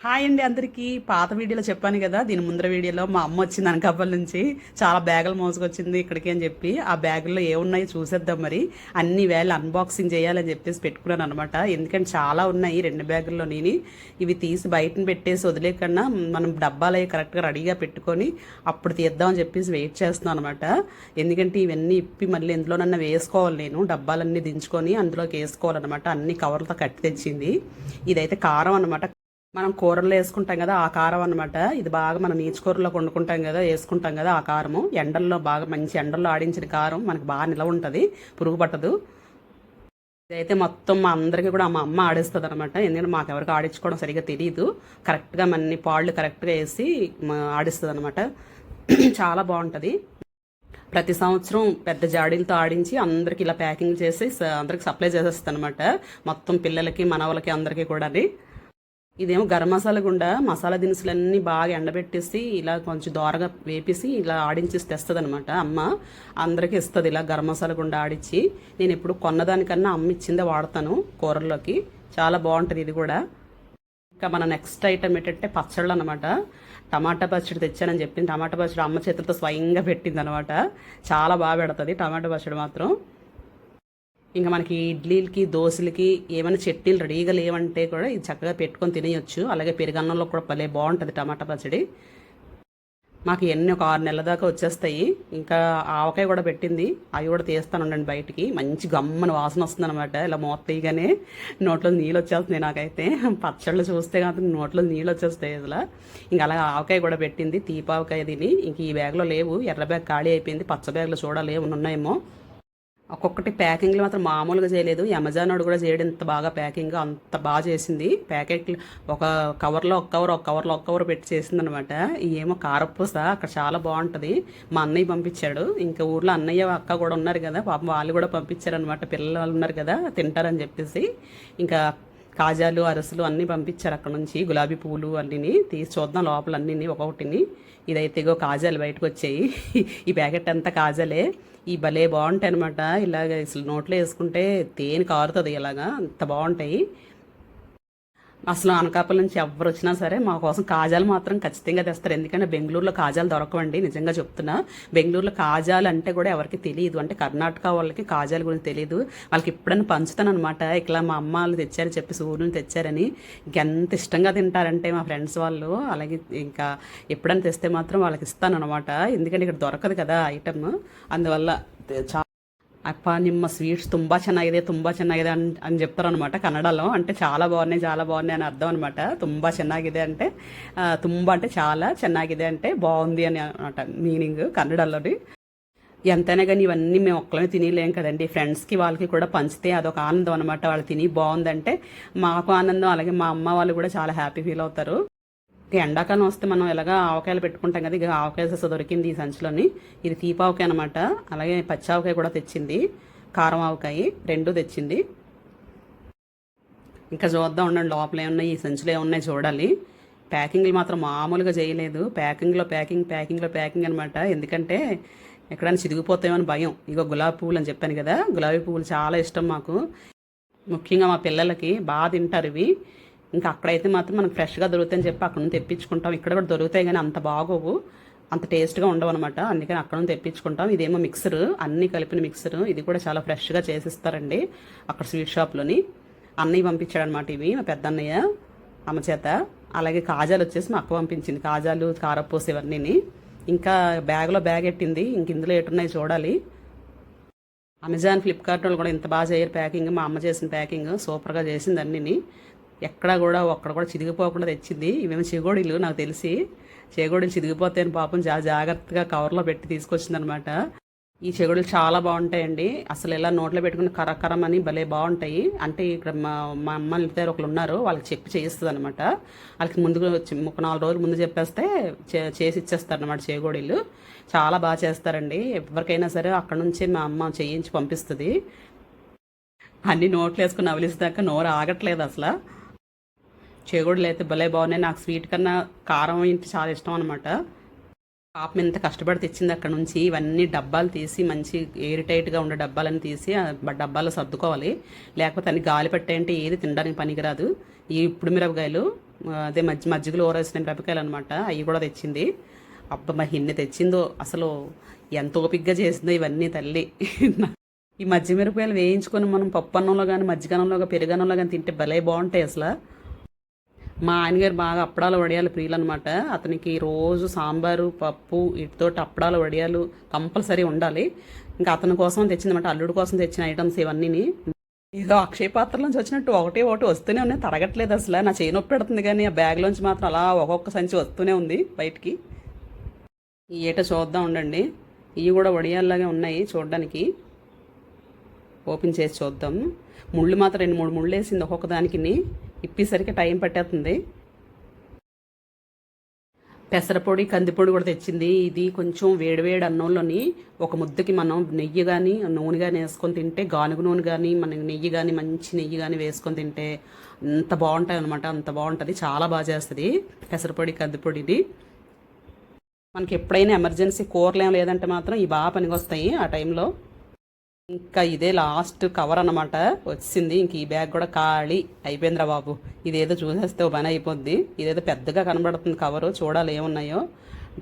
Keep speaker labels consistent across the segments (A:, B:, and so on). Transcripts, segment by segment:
A: Hi అండి అందరికీ. పాత వీడియోలో చెప్పాను కదా, దీని ముందర వీడియోలో మా అమ్మ వచ్చింది అనకాపల్లి నుంచి చాలా బ్యాగులు మోసుకొచ్చింది ఇక్కడికి అని చెప్పి. ఆ బ్యాగుల్లో ఏమున్నాయో చూసేద్దాం మరి. అన్ని వేళ అన్బాక్సింగ్ చేయాలని చెప్పేసి పెట్టుకున్నాను అనమాట. ఎందుకంటే చాలా ఉన్నాయి 2 బ్యాగుల్లో. నేను ఇవి తీసి బయటను పెట్టేసి వదిలేకన్నా మనం డబ్బాలు అవి కరెక్ట్గా రెడీగా పెట్టుకొని అప్పుడు తీద్దామని చెప్పేసి వెయిట్ చేస్తున్నాను అనమాట. ఎందుకంటే ఇవన్నీ ఇప్పి మళ్ళీ ఎందులోనన్నా వేసుకోవాలి, నేను డబ్బాలన్నీ దించుకొని అందులోకి వేసుకోవాలన్నమాట. అన్ని కవర్లతో కట్టి తెచ్చింది. ఇదైతే కారం అనమాట. మనం కూరల్లో వేసుకుంటాం కదా ఆ కారం అనమాట. ఇది బాగా మనం నీచుకూరలో వండుకుంటాం కదా, వేసుకుంటాం కదా ఆ కారము. ఎండల్లో బాగా మంచి ఎండల్లో ఆడించిన కారం మనకు బాగా నిలవ ఉంటుంది, పురుగు పట్టదు. ఇదైతే మొత్తం మా అందరికీ కూడా మా అమ్మ ఆడిస్తుంది అనమాట. ఎందుకంటే మాకు ఎవరికి ఆడించుకోవడం సరిగ్గా తెలియదు. కరెక్ట్గా మన పాళ్ళు కరెక్ట్గా వేసి ఆడిస్తుంది అనమాట. చాలా బాగుంటుంది. ప్రతి సంవత్సరం పెద్ద జాడీలతో ఆడించి అందరికి ఇలా ప్యాకింగ్ చేసి అందరికి సప్లై చేసేస్తుంది అనమాట. మొత్తం పిల్లలకి మనవలకి అందరికీ కూడా. ఇదేమో గరం మసాలా గుండా మసాలా దినుసులన్నీ బాగా ఎండబెట్టేసి ఇలా కొంచెం దోరగా వేపేసి ఇలా ఆడించేసి తెస్తుంది అనమాట అమ్మ. అందరికీ ఇస్తుంది ఇలా గరం మసాలా గుండా ఆడించి. నేను ఎప్పుడు కొన్నదానికన్నా అమ్మ ఇచ్చిందే వాడతాను కూరల్లోకి. చాలా బాగుంటుంది ఇది కూడా. ఇంకా మన నెక్స్ట్ ఐటమ్ ఏంటంటే పచ్చళ్ళు అనమాట. టమాటా పచ్చడి తెచ్చానని చెప్పింది. టమాటా పచ్చడి అమ్మ చేతులతో స్వయంగా పెట్టింది అనమాట. చాలా బాగా పెడుతుంది టమాటా పచ్చడి మాత్రం. ఇంకా మనకి ఇడ్లీలకి దోశలకి ఏమైనా చట్నీలు రెడీగా లేవంటే కూడా ఇది చక్కగా పెట్టుకొని తినేయచ్చు. అలాగే పెరుగన్నంలో కూడా భలే బాగుంటుంది టమాటా పచ్చడి. మాకు ఎన్ని ఒక 6 నెలల దాకా వచ్చేస్తాయి. ఇంకా ఆవకాయ కూడా పెట్టింది, అవి కూడా తీస్తాను ఉండండి బయటికి. మంచి గమ్మని వాసన వస్తుంది అనమాట. ఇలా మూత తీయగానే నోట్లో నీళ్ళు వచ్చేస్తున్నాయి నాకైతే. పచ్చళ్ళు చూస్తే కాదు నోట్లో నీళ్ళు వచ్చేస్తాయి అసలు. ఇంకా అలాగే ఆవకాయ కూడా పెట్టింది, తీపావకాయ. తిని ఇంక ఈ బ్యాగ్లో లేవు, ఎర్ర బ్యాగ్ ఖాళీ అయిపోయింది. పచ్చ బ్యాగ్లో చూడాలి ఉన్నాయేమో. ఒక్కొక్కటి ప్యాకింగ్లు మాత్రం మామూలుగా చేయలేదు. అమెజాన్ వాడు కూడా చేయడం ఇంత బాగా ప్యాకింగ్ అంత బాగా చేసింది. ప్యాకెట్లు ఒక కవర్లో ఒక కవర్ పెట్టి చేసింది అనమాట. ఏమో కారపూస అక్కడ చాలా బాగుంటుంది. మా అన్నయ్య పంపించాడు. ఇంకా ఊర్లో అన్నయ్య అక్క కూడా ఉన్నారు కదా, పాపం వాళ్ళు కూడా పంపించారనమాట. పిల్లలు ఉన్నారు కదా తింటారని చెప్పేసి. ఇంకా కాజాలు అరసలు అన్నీ పంపించారు అక్కడ నుంచి. గులాబీ పువ్వులు అన్నీ తీసి చూద్దాం లోపల అన్నీ ఒక్కొక్కటిని. ఇదైతే ఇగో కాజాలు బయటకు వచ్చాయి. ఈ ప్యాకెట్ అంతా కాజాలే. ఈ భలే బాగుంటాయి అనమాట. ఇలాగ అసలు నోట్లో వేసుకుంటే తేనె కారుతుంది. ఇలాగా అంత బాగుంటాయి. అసలు అనకాపల్లి నుంచి ఎవరు వచ్చినా సరే మా కోసం కాజాలు మాత్రం ఖచ్చితంగా తెస్తారు. ఎందుకంటే బెంగళూరులో కాజాలు దొరకవండి, నిజంగా చెప్తున్నా. బెంగళూరులో కాజాలు అంటే కూడా ఎవరికి తెలియదు. అంటే కర్ణాటక వాళ్ళకి కాజాల గురించి తెలియదు. వాళ్ళకి ఎప్పుడైనా పంచుతాను అనమాట. ఇట్లా మా అమ్మ వాళ్ళు తెచ్చారని చెప్పి ఊరు నుంచి తెచ్చారని. ఇంకెంత ఇష్టంగా తింటారంటే మా ఫ్రెండ్స్ వాళ్ళు. అలాగే ఇంకా ఎప్పుడైనా తెస్తే మాత్రం వాళ్ళకి ఇస్తాను అనమాట. ఎందుకంటే ఇక్కడ దొరకదు కదా ఐటమ్, అందువల్ల అప్ప నిమ్మ స్వీట్స్ తుంబా ಚೆನ್ನಾಗಿದೆ అని చెప్తారనమాట కన్నడలో. అంటే చాలా బాగున్నాయి అని అర్థం అనమాట. తుంబా ಚೆನ್ನಾಗಿದೆ అంటే తుంబా అంటే చాలా, ಚೆನ್ನಾಗಿದೆ అంటే బాగుంది అని అనమాట మీనింగ్ కన్నడలోని. ఎంతైనా కానీ ఇవన్నీ మేము ఒక్కలమే తినలేం కదండి. ఫ్రెండ్స్కి వాళ్ళకి కూడా పంచితే అదొక ఆనందం అనమాట. వాళ్ళు తిని బాగుందంటే మాకు ఆనందం. అలాగే మా అమ్మ వాళ్ళు కూడా చాలా హ్యాపీ ఫీల్ అవుతారు. ఎండాకాలం వస్తే మనం ఎలాగా ఆవకాయలు పెట్టుకుంటాం కదా, ఇక ఆవకాయ దొరికింది ఈ సంచిలోని. ఇది తీపావకాయ అనమాట. అలాగే పచ్చి ఆవకాయ కూడా తెచ్చింది, కారం ఆవకాయ 2 తెచ్చింది. ఇంకా చూద్దాం ఉండండి లోపల ఏమున్నాయి, ఈ సంచిలో ఏమున్నాయి చూడాలి. ప్యాకింగ్లు మాత్రం మామూలుగా చేయలేదు. ప్యాకింగ్ అనమాట. ఎందుకంటే ఎక్కడైనా చిరిగిపోతామని భయం. ఇగో గులాబీ పువ్వులు అని చెప్పాను కదా, గులాబీ పువ్వులు చాలా ఇష్టం మాకు. ముఖ్యంగా మా పిల్లలకి బాగా తింటారు ఇవి. ఇంకా అక్కడైతే మాత్రం మనకు ఫ్రెష్గా దొరుకుతాయని చెప్పి అక్కడ నుంచి తెప్పించుకుంటాం. ఇక్కడ కూడా దొరుకుతాయి కానీ అంత బాగోవు, అంత టేస్ట్గా ఉండవు అనమాట. అందుకని అక్కడ నుంచి తెప్పించుకుంటాం. ఇదేమో మిక్సర్, అన్నీ కలిపిన మిక్సర్. ఇది కూడా చాలా ఫ్రెష్గా చేసిస్తారండి అక్కడ స్వీట్ షాప్లోని. అన్నయ్య పంపించాడనమాట ఇవి, మా పెద్ద అన్నయ్య అమ్మ చేత. అలాగే కాజాలు వచ్చేసి మా అక్క పంపించింది, కాజాలు కారపూస ఇవన్నీ. ఇంకా బ్యాగ్లో బ్యాగ్ ఎట్టింది. ఇంక ఇందులో ఎటున్నాయి చూడాలి. అమెజాన్ ఫ్లిప్కార్ట్ వాళ్ళు కూడా ఇంత బాగా చేయరు ప్యాకింగ్. మా అమ్మ చేసిన ప్యాకింగ్ సూపర్గా చేసింది అన్నీ. ఒక్కడ కూడా చిరిగిపోకుండా తెచ్చింది. ఇవేమో చేగోడీలు, నాకు తెలిసి చేగోడీలు చిరిగిపోతాయని పాపం చాలా జాగ్రత్తగా కవర్లో పెట్టి తీసుకొచ్చిందనమాట. ఈ చెగుడులు చాలా బాగుంటాయండి. అసలు ఇలా నోట్లో పెట్టుకుని కరకరం అని భలే బాగుంటాయి. అంటే ఇక్కడ మా అమ్మ ఇద్దరు ఒకరు ఉన్నారు, వాళ్ళకి చెప్పి చేయిస్తుంది అనమాట. వాళ్ళకి ముందుగా వచ్చి 4 రోజులు ముందు చెప్పేస్తే చేసి ఇచ్చేస్తారు అనమాట. చేగోడీలు చాలా బాగా చేస్తారండి. ఎవరికైనా సరే అక్కడ నుంచే మా అమ్మ చేయించి పంపిస్తుంది. అన్ని నోట్లు వేసుకుని నవలిస్తాక నోరు ఆగట్లేదు అసలు. చేగోడీలు అయితే భలే బాగున్నాయి. నాకు స్వీట్ కన్నా కారం ఏంటి చాలా ఇష్టం అనమాట. పాపం ఎంత కష్టపడి తెచ్చింది అక్కడ నుంచి. ఇవన్నీ డబ్బాలు తీసి మంచి ఎయిర్ టైట్గా ఉండే డబ్బాలను తీసి డబ్బాలో సర్దుకోవాలి. లేకపోతే అన్ని గాలి పట్టాయంటే ఏది తినడానికి పనికిరాదు. ఈ ఇప్పుడు మిరపకాయలు అదే మజ్జిగలో ఊరేసిన మిరపకాయలు అనమాట, అవి కూడా తెచ్చింది. అబ్బా మరి ఎన్ని తెచ్చిందో, అసలు ఎంత ఓపిగ్గా చేసిందో ఇవన్నీ తల్లి. ఈ మజ్జిగ మిరపకాయలు వేయించుకొని మనం పప్పు అన్నంలో కానీ మజ్జిగన్నంలో కానీ పెరుగన్నంలో కానీ తింటే భలే బాగుంటాయి అసలు. మా ఆయనగారు బాగా అప్పడాలు వడియాలు ప్రియులు అనమాట. అతనికి రోజు సాంబారు పప్పు వీటితోటి అప్పడాలు వడియాలు కంపల్సరీ ఉండాలి. ఇంకా అతని కోసం తెచ్చిందన్నమాట, అల్లుడి కోసం తెచ్చిన ఐటమ్స్ ఇవన్నీ. ఏదో అక్షయ పాత్ర నుంచి వచ్చినట్టు ఒకటి వస్తూనే ఉన్నాయి, తరగట్లేదు అసలు. నా చేయి నొప్పి పెడుతుంది కానీ ఆ బ్యాగ్లోంచి మాత్రం అలా ఒక్కొక్క సంచి వస్తూనే ఉంది బయటికి. ఈ ఏట చూద్దాం ఉండండి, ఇవి కూడా వడియాల్లాగే ఉన్నాయి చూడడానికి. ఓపెన్ చేసి చూద్దాం. ముళ్ళు మాత్రం 2-3 ముళ్ళు వేసింది ఒక్కొక్క దానికి, ఇప్పేసరికి టైం పట్టేస్తుంది. పెసరపొడి కందిపొడి కూడా తెచ్చింది. ఇది కొంచెం వేడివేడి అన్నంలోని ఒక ముద్దకి మనం నెయ్యి కానీ నూనె కానీ వేసుకొని తింటే, గానుగ నూనె కానీ మన నెయ్యి కానీ మంచి నెయ్యి కానీ వేసుకొని తింటే అంత బాగుంటాయి అనమాట. అంత బాగుంటుంది, చాలా బాగా చేస్తుంది పెసరపొడి కందిపొడిది. మనకి ఎప్పుడైనా ఎమర్జెన్సీ కూరలు ఏం లేదంటే మాత్రం ఈ బాగా పనికి వస్తాయి ఆ టైంలో. ఇంకా ఇదే లాస్ట్ కవర్ అన్నమాట వచ్చింది. ఇంక ఈ బ్యాగ్ కూడా ఖాళీ అయిపోయిందిరా బాబు. ఇదేదో చూసేస్తే ఓ పని అయిపోద్ది. ఇదేదో పెద్దగా కనబడుతుంది కవరు, చూడాలి ఏమున్నాయో.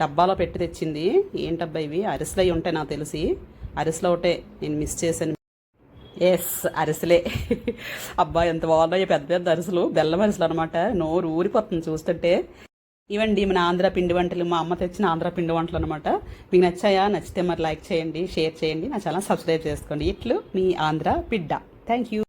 A: డబ్బాలో పెట్టి తెచ్చింది. ఏంటబ్బా ఇవి? అరిసెలు అవి ఉంటాయి నాకు తెలిసి. అరిసెలు ఒకటే నేను మిస్ చేశాను. ఎస్, అరిసెలే. అబ్బా ఎంత బాగున్నాయి పెద్ద పెద్ద అరిసెలు, బెల్లం అరిసెలు అనమాట. నోరు ఊరిపోతుంది చూస్తుంటే. ఇవండి మన ఆంధ్ర పిండి వంటలు, మా అమ్మ తెచ్చిన ఆంధ్ర పిండి వంటలు అనమాట. మీకు నచ్చాయా? నచ్చితే మరి లైక్ చేయండి, షేర్ చేయండి, నా ఛానల్ సబ్స్క్రైబ్ చేసుకోండి. ఇట్లు మీ ఆంధ్ర బిడ్డ. Thank you.